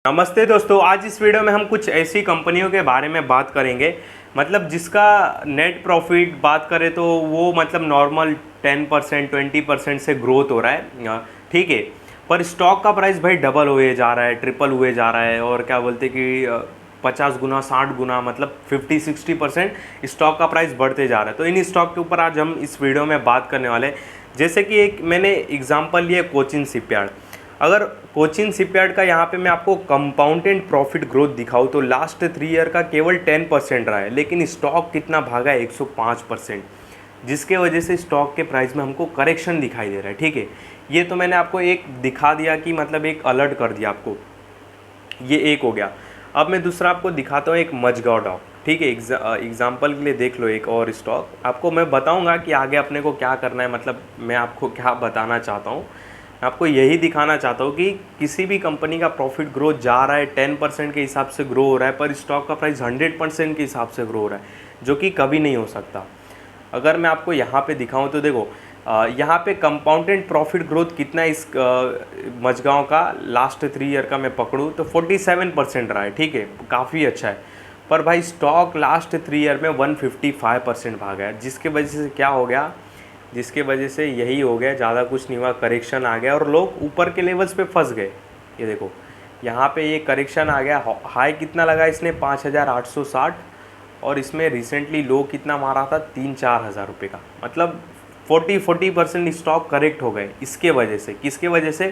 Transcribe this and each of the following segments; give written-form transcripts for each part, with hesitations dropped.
नमस्ते दोस्तों, आज इस वीडियो में हम कुछ ऐसी कंपनियों के बारे में बात करेंगे मतलब जिसका नेट प्रॉफिट बात करें तो वो मतलब नॉर्मल 10% 20% से ग्रोथ हो रहा है। ठीक है, पर स्टॉक का प्राइस भाई डबल हुए जा रहा है, ट्रिपल हुए जा रहा है और क्या बोलते कि 50 गुना 60 गुना मतलब 50-60% स्टॉक का प्राइस बढ़ते जा रहा है। तो इन स्टॉक के ऊपर आज हम इस वीडियो में बात करने वाले हैं। जैसे कि एक मैंने एग्जांपल लिया कोचिन शिपयार्ड। अगर कोचिन शिपयार्ड का यहाँ पे मैं आपको कंपाउंडेड प्रॉफिट ग्रोथ दिखाऊँ तो लास्ट 3 ईयर का केवल 10% रहा है, लेकिन स्टॉक कितना भागा है 105%, जिसके वजह से स्टॉक के प्राइस में हमको करेक्शन दिखाई दे रहा है। ठीक है, ये तो मैंने आपको एक दिखा दिया कि मतलब एक अलर्ट कर दिया आपको, ये एक हो गया। अब मैं दूसरा आपको दिखाता हूँ एक मजगांव डॉक। ठीक है, एग्जाम्पल के लिए देख लो एक और स्टॉक। आपको मैं बताऊंगा कि आगे अपने को क्या करना है, मतलब मैं आपको क्या बताना चाहता हूँ। आपको यही दिखाना चाहता हूँ कि किसी भी कंपनी का प्रॉफिट ग्रोथ जा रहा है 10% के हिसाब से ग्रो हो रहा है, पर स्टॉक का प्राइस 100% के हिसाब से ग्रो हो रहा है, जो कि कभी नहीं हो सकता। अगर मैं आपको यहाँ पे दिखाऊँ तो देखो, यहाँ पे कंपाउंडेड प्रॉफिट ग्रोथ कितना इस मजगांव का लास्ट 3 ईयर का मैं पकड़ूँ तो 47% रहा है। ठीक है, काफ़ी अच्छा है। पर भाई स्टॉक लास्ट 3 ईयर में 155% भागा है, जिसके वजह से क्या हो गया, जिसके वजह से यही हो गया, ज़्यादा कुछ नहीं हुआ, करेक्शन आ गया और लोग ऊपर के लेवल्स पे फंस गए। ये देखो यहाँ पे ये करेक्शन आ गया, हाई कितना लगा इसने 5,860 और इसमें रिसेंटली लो कितना मारा था 3-4 हज़ार रुपये का, मतलब 40% स्टॉक करेक्ट हो गए। इसके वजह से, किसके वजह से,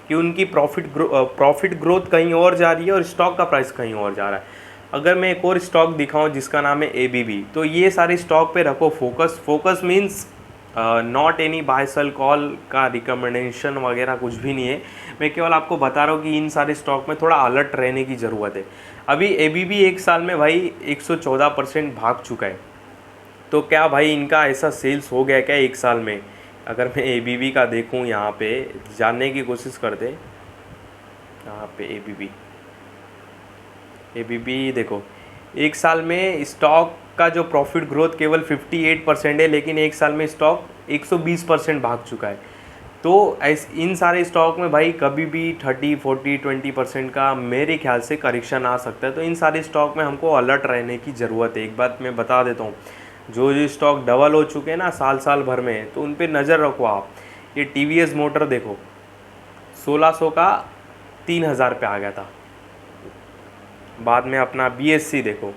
कि उनकी प्रॉफिट ग्रोथ कहीं और जा रही है और स्टॉक का प्राइस कहीं और जा रहा है। अगर मैं एक और स्टॉक दिखाऊं जिसका नाम है एबीबी, तो ये सारे स्टॉक पे रखो focus means not any buy sell call का रिकमेंडेशन वगैरह कुछ भी नहीं है। मैं केवल आपको बता रहा हूँ कि इन सारे स्टॉक में थोड़ा अलर्ट रहने की ज़रूरत है। अभी एबीबी एक साल में भाई 114% भाग चुका है। तो क्या भाई इनका ऐसा सेल्स हो गया क्या एक साल में? अगर मैं एबीबी का देखूं, यहाँ पे जानने की कोशिश करते, यहाँ पे एबीबी देखो, एक साल में स्टॉक का जो प्रॉफिट ग्रोथ केवल 58% है, लेकिन एक साल में स्टॉक 120% भाग चुका है। तो इन सारे स्टॉक में भाई कभी भी 30, 40, 20% का मेरे ख्याल से करेक्शन आ सकता है। तो इन सारे स्टॉक में हमको अलर्ट रहने की ज़रूरत है। एक बात मैं बता देता हूँ, जो स्टॉक डबल हो चुके हैं ना साल भर में, तो उन पर नज़र रखो आप। ये टीवीएस मोटर देखो, 1600 का 3000 पे आ गया था। बाद में अपना बीएससी देखो,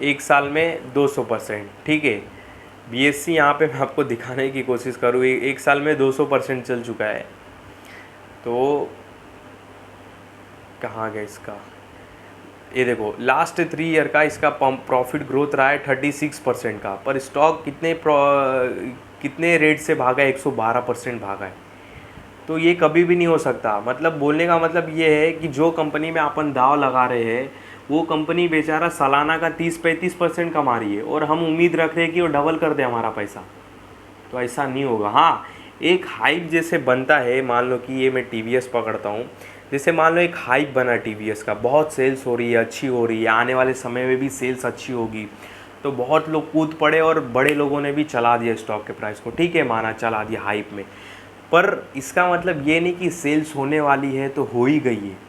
एक साल में 200%। ठीक है, बीएससी यहाँ पे मैं आपको दिखाने की कोशिश करूँ, एक साल में 200% चल चुका है। तो कहाँ गया इसका, ये देखो लास्ट 3 ईयर का इसका प्रॉफिट ग्रोथ रहा है 36% का, पर स्टॉक कितने रेट से भागा है, 112% भागा है। तो ये कभी भी नहीं हो सकता। मतलब बोलने का मतलब ये है कि जो कंपनी में अपन दाव लगा रहे हैं वो कंपनी बेचारा सालाना का 30-35% कमा रही है और हम उम्मीद रख रहे हैं कि वो डबल कर दे हमारा पैसा। तो ऐसा नहीं होगा। हाँ, एक हाइप जैसे बनता है, मान लो कि ये मैं टीवीएस पकड़ता हूँ, जैसे मान लो एक हाइप बना टीवीएस का, बहुत सेल्स हो रही है, अच्छी हो रही है, आने वाले समय में भी सेल्स अच्छी होगी, तो बहुत लोग कूद पड़े और बड़े लोगों ने भी चला दिया स्टॉक के प्राइस को। ठीक है, माना चला दिया हाइप में, पर इसका मतलब ये नहीं कि सेल्स होने वाली है तो हो ही गई है।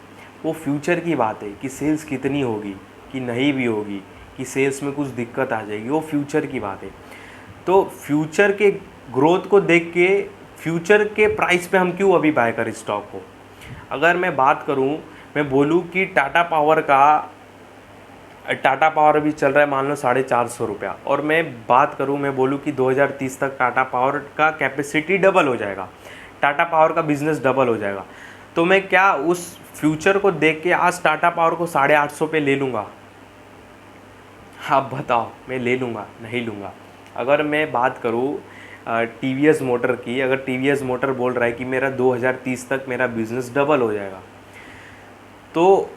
वो फ्यूचर की बात है कि सेल्स कितनी होगी, कि नहीं भी होगी, कि सेल्स में कुछ दिक्कत आ जाएगी, वो फ्यूचर की बात है। तो फ्यूचर के ग्रोथ को देख के फ्यूचर के प्राइस पे हम क्यों अभी बाय करें स्टॉक को? अगर मैं बात करूं, मैं बोलूं कि टाटा पावर अभी चल रहा है मान लो 450 रुपया, और मैं बात करूं, मैं बोलूं कि 2030 तक टाटा पावर का कैपेसिटी डबल हो जाएगा, टाटा पावर का बिजनेस डबल हो जाएगा, तो मैं क्या उस फ्यूचर को देख के आज टाटा पावर को 850 पे ले लूँगा? आप बताओ, मैं ले लूँगा नहीं लूँगा? अगर मैं बात करूँ टीवीएस मोटर की, अगर टीवीएस मोटर बोल रहा है कि मेरा 2030 तक मेरा बिज़नेस डबल हो जाएगा, तो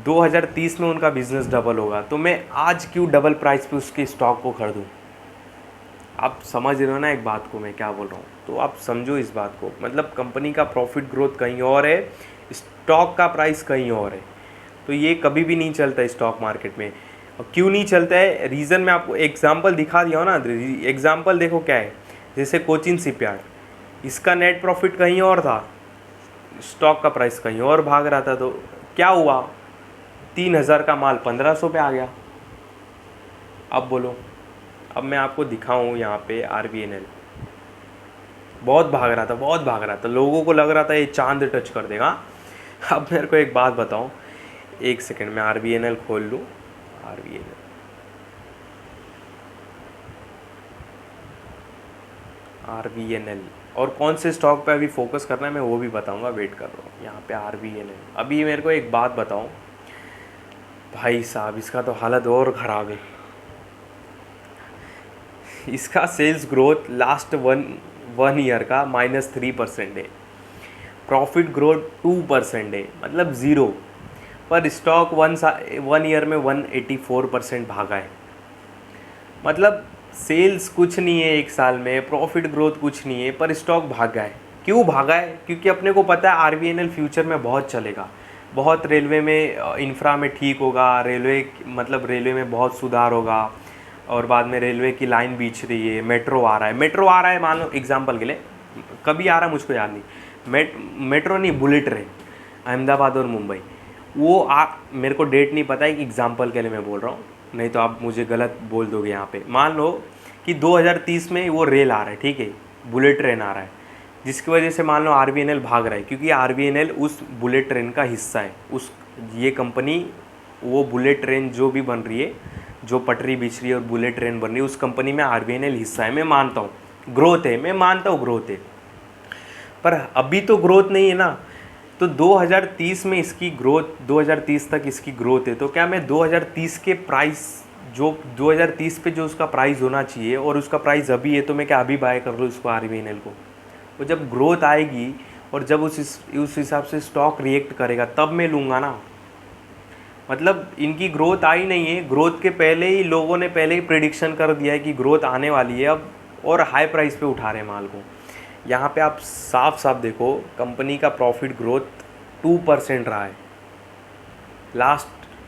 2030 में उनका बिज़नेस डबल होगा, तो मैं आज क्यों डबल प्राइस पे उसके स्टॉक को खरीदूँ? आप समझ रहे हो ना एक बात को मैं क्या बोल रहा हूँ? तो आप समझो इस बात को, मतलब कंपनी का प्रॉफिट ग्रोथ कहीं और है, स्टॉक का प्राइस कहीं और है। तो ये कभी भी नहीं चलता स्टॉक मार्केट में। और क्यों नहीं चलता है, रीज़न मैं आपको एग्जांपल दिखा दिया हूँ ना। एग्जांपल देखो क्या है, जैसे कोचिन शिपयार्ड, इसका नेट प्रॉफिट कहीं और था, स्टॉक का प्राइस कहीं और भाग रहा था, तो क्या हुआ, 3,000 का माल 1,500 पे आ गया। अब बोलो, अब मैं आपको दिखाऊं यहाँ पे RVNL बहुत भाग रहा था, बहुत भाग रहा था, लोगों को लग रहा था ये चांद टच कर देगा। अब मेरे को एक बात बताओ, एक सेकंड में RVNL खोल लूँ। RVNL और कौन से स्टॉक पे अभी फोकस करना है मैं वो भी बताऊंगा, वेट कर रहा हूँ। यहाँ पे RVNL, अभी मेरे को एक बात बताओ भाई साहब, इसका तो हालत और ख़राब है। इसका sales growth last one year का -3% है, प्रॉफिट ग्रोथ 2% है, मतलब ज़ीरो। पर स्टॉक वन ईयर में 184% भागा है। मतलब सेल्स कुछ नहीं है एक साल में, प्रॉफिट ग्रोथ कुछ नहीं है, पर स्टॉक भागा है। क्यों भागा है? क्योंकि अपने को पता है RVNL फ्यूचर में बहुत चलेगा, बहुत रेलवे में इंफ्रा में ठीक होगा, रेलवे मतलब रेलवे में बहुत सुधार होगा, और बाद में रेलवे की लाइन बीच रही है, मेट्रो आ रहा है, मान लो एग्जांपल के लिए, कभी आ रहा है मुझको याद नहीं, मेट्रो नहीं, बुलेट ट्रेन अहमदाबाद और मुंबई, वो मेरे को डेट नहीं पता है, कि एग्जांपल के लिए मैं बोल रहा हूँ, नहीं तो आप मुझे गलत बोल दोगे यहाँ पे। मान लो कि 2030 में वो रेल आ रहा है, ठीक है, बुलेट ट्रेन आ रहा है, जिसकी वजह से मान लो RVNL भाग रहा है, क्योंकि RVNL उस बुलेट ट्रेन का हिस्सा है। ये कंपनी, वो बुलेट ट्रेन जो भी बन रही है, जो पटरी बिछ रही है और बुलेट ट्रेन बन रही है, उस कंपनी में RVNL हिस्सा है। मैं मानता हूँ ग्रोथ है, मैं मानता हूँ ग्रोथ है, पर अभी तो ग्रोथ नहीं है ना। तो 2030 में इसकी ग्रोथ, 2030 तक इसकी ग्रोथ है, तो क्या मैं 2030 के प्राइस, जो 2030 पे जो उसका प्राइस होना चाहिए और उसका प्राइस अभी है, तो मैं क्या अभी बाय कर लूँ उसको RVNL को? वो जब ग्रोथ आएगी और जब उस हिसाब से स्टॉक रिएक्ट करेगा तब मैं लूँगा ना। मतलब इनकी ग्रोथ आई नहीं है, ग्रोथ के पहले ही लोगों ने पहले ही प्रेडिक्शन कर दिया है कि ग्रोथ आने वाली है अब, और हाई प्राइस पे उठा रहे हैं माल को। यहाँ पे आप साफ साफ देखो, कंपनी का प्रॉफिट ग्रोथ 2% रहा है,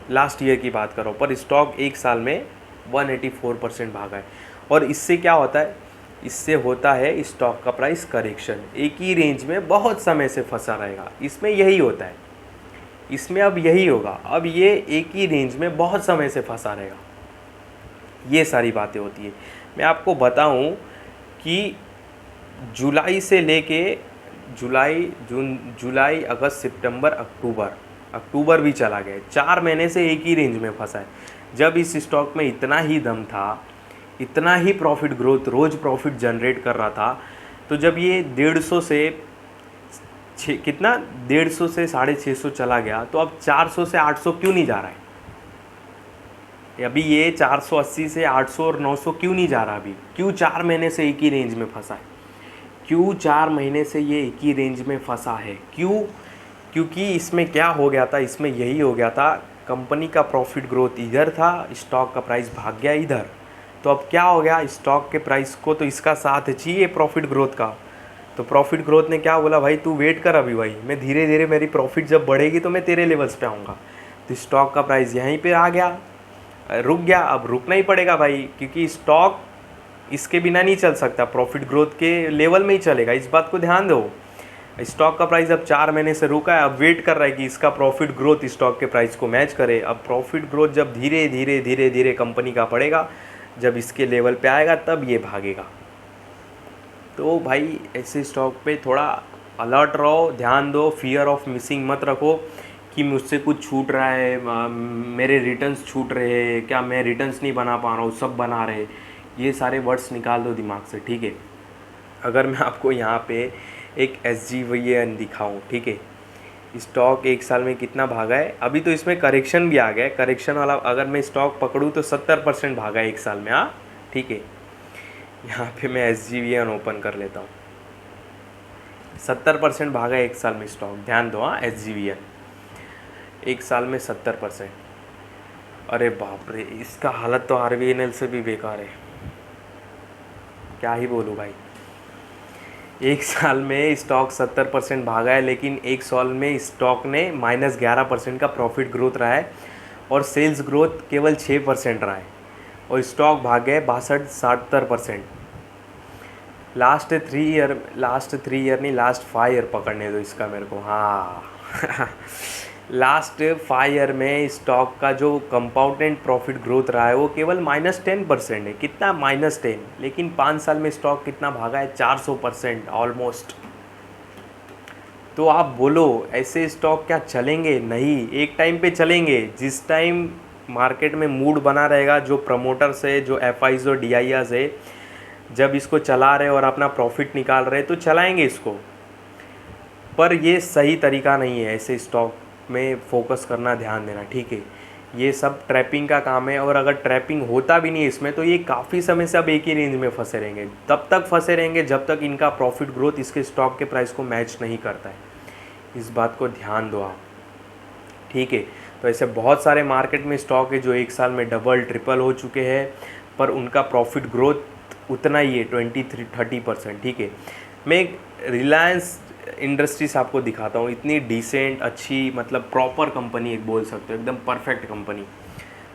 लास्ट ईयर की बात करो, पर स्टॉक एक साल में 184% भागा है। और इससे क्या होता है? इससे होता है स्टॉक का प्राइस करेक्शन, एक ही रेंज में बहुत समय से फंसा रहेगा, इसमें यही होता है, इसमें अब यही होगा, अब ये एक ही रेंज में बहुत समय से फंसा रहेगा, ये सारी बातें होती है। मैं आपको बताऊं कि जुलाई से लेके जुलाई अगस्त सितंबर अक्टूबर भी चला गया, 4 महीने से एक ही रेंज में फंसा है। जब इस स्टॉक में इतना ही दम था, इतना ही प्रॉफिट ग्रोथ, रोज़ प्रॉफिट जनरेट कर रहा था, तो जब ये 150 से 650 चला गया, तो अब 400 से 800 क्यों नहीं जा रहा है? अभी ये 480 से 800 और 900 क्यों नहीं जा रहा? अभी क्यों 4 महीने से एक ही रेंज में फंसा है? क्यों 4 महीने से ये एक ही रेंज में फंसा है? क्यों? क्योंकि इसमें क्या हो गया था, इसमें यही हो गया था, कंपनी का प्रॉफिट ग्रोथ इधर था, स्टॉक का प्राइस भाग गया इधर। तो अब क्या हो गया, स्टॉक के प्राइस को तो इसका साथ चाहिए प्रॉफिट ग्रोथ का। तो प्रॉफिट ग्रोथ ने क्या बोला, भाई तू वेट कर अभी भाई, मैं धीरे धीरे, मेरी प्रॉफिट जब बढ़ेगी तो मैं तेरे लेवल्स पे आऊँगा। तो स्टॉक का प्राइस यहीं पे आ गया, रुक गया। अब रुकना ही पड़ेगा भाई, क्योंकि स्टॉक इसके बिना नहीं चल सकता, प्रॉफिट ग्रोथ के लेवल में ही चलेगा, इस बात को ध्यान दो। स्टॉक का प्राइस अब 4 महीने से रुका है, अब वेट कर रहा है कि इसका प्रॉफिट ग्रोथ स्टॉक के प्राइस को मैच करे। अब प्रॉफिट ग्रोथ जब धीरे धीरे कंपनी का पड़ेगा, जब इसके लेवल पे आएगा तब ये भागेगा। तो भाई ऐसे स्टॉक पे थोड़ा अलर्ट रहो, ध्यान दो, फियर ऑफ मिसिंग मत रखो कि मुझसे कुछ छूट रहा है, मेरे रिटर्न्स छूट रहे हैं, क्या मैं रिटर्न्स नहीं बना पा रहा हूँ, सब बना रहे, ये सारे वर्ड्स निकाल दो दिमाग से, ठीक है। अगर मैं आपको यहाँ पे एक SGVN दिखाऊँ, ठीक है, स्टॉक एक साल में कितना भागा है, अभी तो इसमें करेक्शन भी आ गया है, करेक्शन वाला अगर मैं स्टॉक पकड़ूँ तो 70% भागा है एक साल में, हाँ ठीक है। यहाँ पे मैं SGVN ओपन कर लेता हूँ, 70% भागा है एक साल में स्टॉक, ध्यान दो, हाँ SGVN एक साल में 70%। अरे बाप रे, इसका हालत तो RVNL से भी बेकार है, क्या ही बोलूँ भाई। एक साल में स्टॉक 70% भागा है, लेकिन एक साल में स्टॉक ने -11% का प्रॉफिट ग्रोथ रहा है और सेल्स ग्रोथ केवल 6% रहा है, और स्टॉक भाग गए 62-70%। लास्ट थ्री ईयर नहीं, लास्ट 5 ईयर पकड़ने दो इसका मेरे को। हाँ लास्ट 5 ईयर में स्टॉक का जो कंपाउंडेड प्रॉफिट ग्रोथ रहा है वो केवल -10% है। कितना? -10। लेकिन 5 साल में स्टॉक कितना भागा है? 400% ऑलमोस्ट। तो आप बोलो ऐसे स्टॉक क्या चलेंगे? नहीं, एक टाइम पे चलेंगे, जिस टाइम मार्केट में मूड बना रहेगा, जो प्रमोटर्स है, जो एफआईज और डीआईआर्स है, जब इसको चला रहे और अपना प्रॉफिट निकाल रहे तो चलाएंगे इसको। पर ये सही तरीका नहीं है ऐसे स्टॉक में फोकस करना, ध्यान देना, ठीक है। ये सब ट्रैपिंग का काम है, और अगर ट्रैपिंग होता भी नहीं इसमें तो ये काफ़ी समय से अब एक ही रेंज में फंसे रहेंगे। तब तक फंसे रहेंगे जब तक इनका प्रॉफिट ग्रोथ इसके स्टॉक के प्राइस को मैच नहीं करता है। इस बात को ध्यान दो आप, ठीक है। तो ऐसे बहुत सारे मार्केट में स्टॉक है जो एक साल में डबल ट्रिपल हो चुके हैं, पर उनका प्रॉफिट ग्रोथ उतना ही है, 23-30%, ठीक है। मैं एक रिलायंस इंडस्ट्रीज आपको दिखाता हूँ, इतनी डिसेंट, अच्छी, मतलब प्रॉपर कंपनी एक बोल सकते हो, एकदम परफेक्ट कंपनी।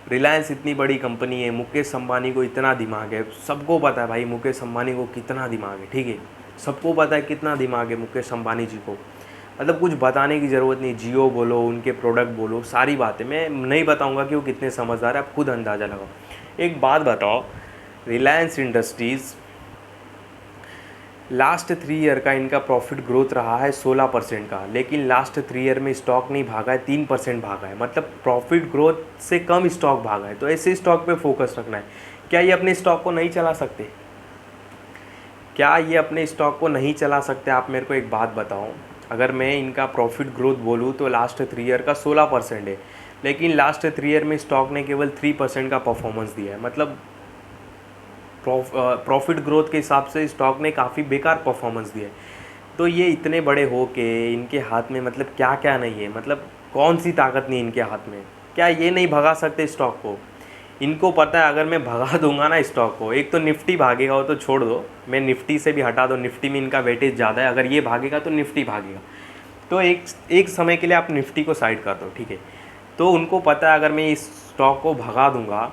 रिलायंस इतनी बड़ी कंपनी है, मुकेश अंबानी को इतना दिमाग है, सबको पता है भाई मुकेश अंबानी को कितना दिमाग है, ठीक है। सबको पता है कितना दिमाग है मुकेश अंबानी जी को, मतलब कुछ बताने की ज़रूरत नहीं। जियो बोलो, उनके प्रोडक्ट बोलो, सारी बातें मैं नहीं बताऊंगा कि वो कितने समझदार है, आप खुद अंदाज़ा लगाओ। एक बात बताओ, रिलायंस इंडस्ट्रीज़ लास्ट 3 ईयर का इनका प्रॉफिट ग्रोथ रहा है 16% का, लेकिन लास्ट 3 ईयर में स्टॉक नहीं भागा है, 3% भागा है, मतलब प्रॉफिट ग्रोथ से कम स्टॉक भागा है। तो ऐसे स्टॉक पे फोकस रखना है। क्या ये अपने स्टॉक को नहीं चला सकते? क्या ये अपने स्टॉक को नहीं चला सकते? आप मेरे को एक बात बताओ, अगर मैं इनका प्रॉफिट ग्रोथ बोलूँ तो लास्ट 3 ईयर का 16% है, लेकिन लास्ट 3 ईयर में स्टॉक ने केवल 3% का परफॉर्मेंस दिया है, मतलब प्रॉफिट ग्रोथ के हिसाब से स्टॉक ने काफ़ी बेकार परफॉर्मेंस दिया है। तो ये इतने बड़े हो के इनके हाथ में मतलब क्या क्या नहीं है, मतलब कौन सी ताकत नहीं इनके हाथ में? क्या ये नहीं भगा सकते स्टॉक को? इनको पता है अगर मैं भगा दूंगा ना स्टॉक को, एक तो निफ्टी भागेगा, वो तो छोड़ दो, मैं निफ्टी से भी हटा दो, निफ्टी में इनका वेटेज ज़्यादा है, अगर ये भागेगा तो निफ्टी भागेगा। तो एक समय के लिए आप निफ्टी को साइड कर दो, ठीक है। तो उनको पता है अगर मैं इस स्टॉक को भगा दूंगा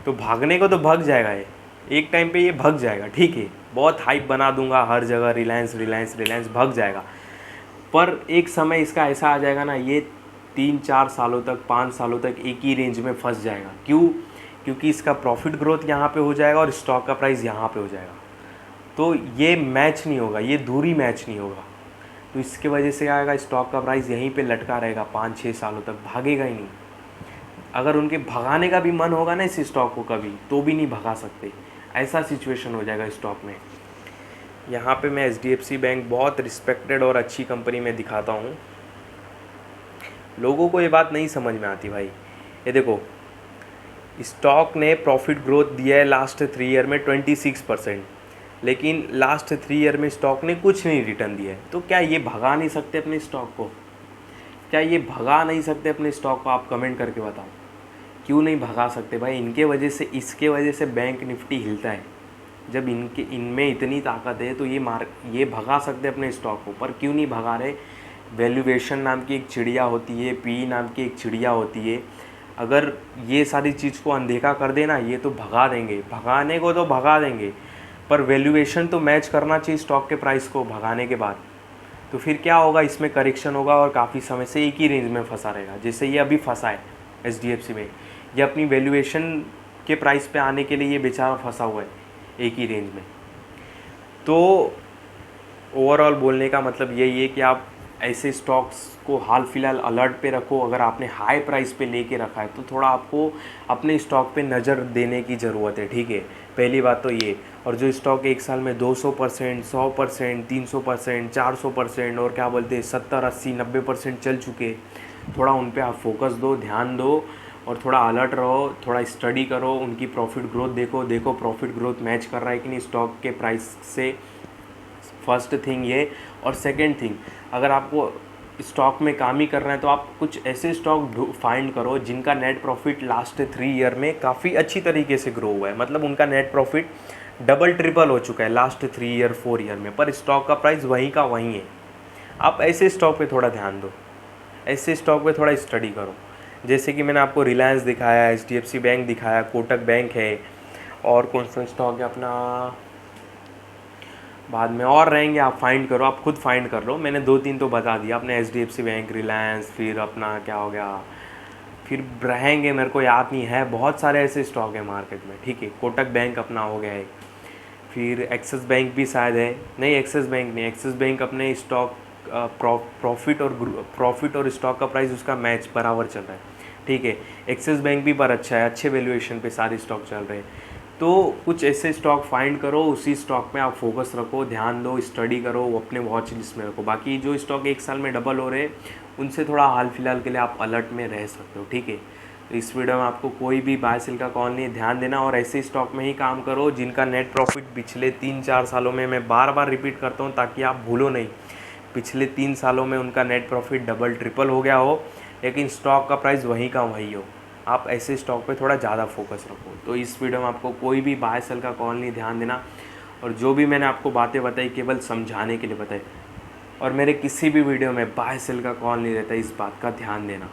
तो भागने को तो भाग जाएगा, ये एक टाइम पे ये भाग जाएगा, ठीक है। बहुत हाइप बना दूंगा हर जगह, रिलायंस रिलायंस रिलायंस, भाग जाएगा। पर एक समय इसका ऐसा आ जाएगा ना, ये 3-4 सालों तक, 5 सालों तक एक ही रेंज में फंस जाएगा। क्यों? क्योंकि इसका प्रॉफिट ग्रोथ यहाँ पे हो जाएगा और स्टॉक का प्राइस यहाँ पे हो जाएगा। तो ये मैच नहीं होगा, ये दूरी मैच नहीं होगा। तो इसके वजह से क्या आएगा, स्टॉक का प्राइस यहीं पे लटका रहेगा 5-6 सालों तक, भागेगा ही नहीं। अगर उनके भगाने का भी मन होगा ना इस स्टॉक को कभी, तो भी नहीं भगा सकते, ऐसा सिचुएशन हो जाएगा स्टॉक में। यहाँ पे मैं HDFC बैंक बहुत रिस्पेक्टेड और अच्छी कंपनी में दिखाता हूँ। लोगों को ये बात नहीं समझ में आती भाई। ये देखो, स्टॉक ने प्रॉफिट ग्रोथ दिया है लास्ट 3 ईयर में 26%, लेकिन लास्ट 3 ईयर में स्टॉक ने कुछ नहीं रिटर्न दिया है। तो क्या ये भगा नहीं सकते अपने स्टॉक को? क्या ये भगा नहीं सकते अपने स्टॉक को? आप कमेंट करके बताओ, क्यों नहीं भगा सकते भाई? इनके वजह से, इसके वजह से बैंक निफ्टी हिलता है। जब इनमें इतनी ताकत है तो ये भगा सकते अपने स्टॉक को, पर क्यों नहीं भगा रहे? वैल्यूएशन नाम की एक चिड़िया होती है, पी नाम की एक चिड़िया होती है। अगर ये सारी चीज़ को अनदेखा कर देना, ये तो भगा देंगे, भगाने को तो भगा देंगे, पर वैल्यूएशन तो मैच करना चाहिए स्टॉक के प्राइस को भगाने के बाद। तो फिर क्या होगा, इसमें करेक्शन होगा और काफ़ी समय से एक ही रेंज में फंसा रहेगा, जैसे ये अभी फंसा है HDFC में। ये अपनी वैल्यूएशन के प्राइस पे आने के लिए ये बेचारा फंसा हुआ है एक ही रेंज में। तो ओवरऑल बोलने का मतलब यही है कि आप ऐसे स्टॉक्स को हाल फिलहाल अलर्ट पे रखो। अगर आपने हाई प्राइस पे लेके रखा है तो थोड़ा आपको अपने स्टॉक पे नज़र देने की ज़रूरत है, ठीक है। पहली बात तो ये। और जो स्टॉक एक साल में 200%, 100%, 300%, 400% और क्या बोलते हैं 70, 80, 90% चल चुके, थोड़ा उन पे आप फोकस दो, ध्यान दो और थोड़ा अलर्ट रहो, थोड़ा स्टडी करो, उनकी प्रॉफिट ग्रोथ देखो प्रॉफिट ग्रोथ मैच कर रहा है कि नहीं स्टॉक के प्राइस से, फर्स्ट थिंग ये। और सेकंड थिंग, अगर आपको स्टॉक में काम ही करना है तो आप कुछ ऐसे स्टॉक फाइंड करो जिनका नेट प्रॉफिट लास्ट 3 ईयर में काफ़ी अच्छी तरीके से ग्रो हुआ है, मतलब उनका नेट प्रॉफिट डबल ट्रिपल हो चुका है लास्ट 3 ईयर 4 ईयर में, पर स्टॉक का प्राइस वहीं का वहीं है। आप ऐसे स्टॉक पे थोड़ा ध्यान दो, ऐसे स्टॉक पे थोड़ा स्टडी करो। जैसे कि मैंने आपको रिलायंस दिखाया, HDFC बैंक दिखाया, कोटक बैंक है, और कौन सा स्टॉक है अपना, बाद में और रहेंगे, आप फाइंड करो, आप खुद फाइंड कर लो। मैंने 2-3 तो बता दिया आपने, HDFC बैंक, रिलायंस, फिर अपना क्या हो गया, फिर रहेंगे, मेरे को याद नहीं है, बहुत सारे ऐसे स्टॉक है मार्केट में, ठीक है। कोटक बैंक अपना हो गया है, फिर एक्सिस बैंक भी शायद है, नहीं एक्सिस बैंक नहीं, एक्सिस बैंक अपने स्टॉक प्रॉफिट और स्टॉक का प्राइस उसका मैच बराबर चल रहा है, ठीक है। एक्सिस बैंक भी पर अच्छा है, अच्छे वैल्यूएशन पे सारे स्टॉक चल रहे हैं। तो कुछ ऐसे स्टॉक फाइंड करो, उसी स्टॉक में आप फोकस रखो, ध्यान दो, स्टडी करो, अपने वॉच लिस्ट में रखो। बाकी जो स्टॉक 1 साल में डबल हो रहे हैं उनसे थोड़ा हाल फिलहाल के लिए आप अलर्ट में रह सकते हो, ठीक है। तो इस वीडियो में आपको कोई भी बाय सेल का कॉल नहीं, ध्यान देना, और ऐसे स्टॉक में ही काम करो जिनका नेट प्रॉफिट पिछले 3-4 सालों में, मैं बार बार रिपीट करता हूँ ताकि आप भूलो नहीं, पिछले 3 सालों में उनका नेट प्रॉफिट डबल ट्रिपल हो गया हो, लेकिन स्टॉक का प्राइस वहीं का वहीं हो। आप ऐसे स्टॉक पे थोड़ा ज़्यादा फोकस रखो। तो इस वीडियो में आपको कोई भी बाय सेल का कॉल नहीं, ध्यान देना, और जो भी मैंने आपको बातें बताई केवल समझाने के लिए बताई, और मेरे किसी भी वीडियो में बाय सेल का कॉल नहीं रहता, इस बात का ध्यान देना।